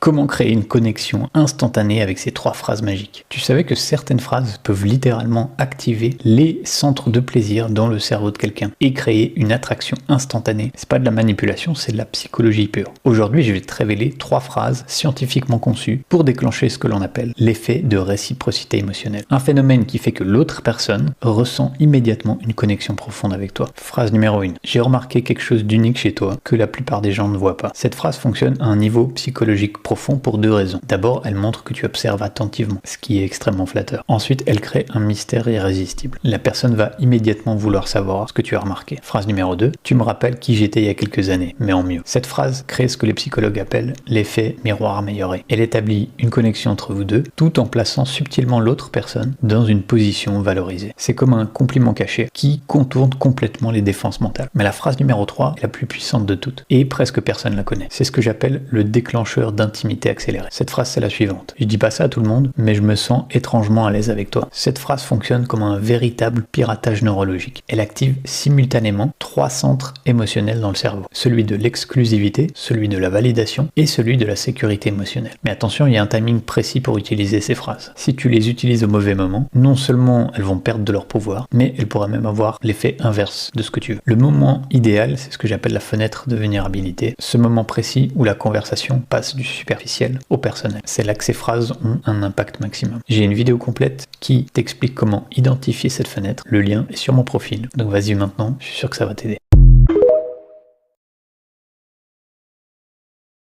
Comment créer une connexion instantanée avec ces 3 phrases magiques? Tu savais que certaines phrases peuvent littéralement activer les centres de plaisir dans le cerveau de quelqu'un et créer une attraction instantanée. C'est pas de la manipulation, c'est de la psychologie pure. Aujourd'hui, je vais te révéler 3 phrases scientifiquement conçues pour déclencher ce que l'on appelle l'effet de réciprocité émotionnelle. Un phénomène qui fait que l'autre personne ressent immédiatement une connexion profonde avec toi. Phrase numéro 1. J'ai remarqué quelque chose d'unique chez toi que la plupart des gens ne voient pas. Cette phrase fonctionne à un niveau psychologique profond pour 2 raisons. D'abord, elle montre que tu observes attentivement, ce qui est extrêmement flatteur. Ensuite, elle crée un mystère irrésistible. La personne va immédiatement vouloir savoir ce que tu as remarqué. Phrase numéro 2. Tu me rappelles qui j'étais il y a quelques années, mais en mieux. Cette phrase crée ce que les psychologues appellent l'effet miroir amélioré. Elle établit une connexion entre vous deux, tout en plaçant subtilement l'autre personne dans une position valorisée. C'est comme un compliment caché qui contourne complètement les défenses mentales. Mais la phrase numéro 3 est la plus puissante de toutes, et presque personne la connaît. C'est ce que j'appelle le déclencheur d'intimité accélérée. Cette phrase, c'est la suivante. Je dis pas ça à tout le monde, mais je me sens étrangement à l'aise avec toi. Cette phrase fonctionne comme un véritable piratage neurologique. Elle active simultanément 3 centres émotionnels dans le cerveau. Celui de l'exclusivité, celui de la validation et celui de la sécurité émotionnelle. Mais attention, il y a un timing précis pour utiliser ces phrases. Si tu les utilises au mauvais moment, non seulement elles vont perdre de leur pouvoir, mais elles pourraient même avoir l'effet inverse de ce que tu veux. Le moment idéal, c'est ce que j'appelle la fenêtre de vulnérabilité. Ce moment précis où la conversation passe du superficiel au personnel. C'est là que ces phrases ont un impact maximum. J'ai une vidéo complète qui t'explique comment identifier cette fenêtre. Le lien est sur mon profil. Donc vas-y maintenant, je suis sûr que ça va t'aider.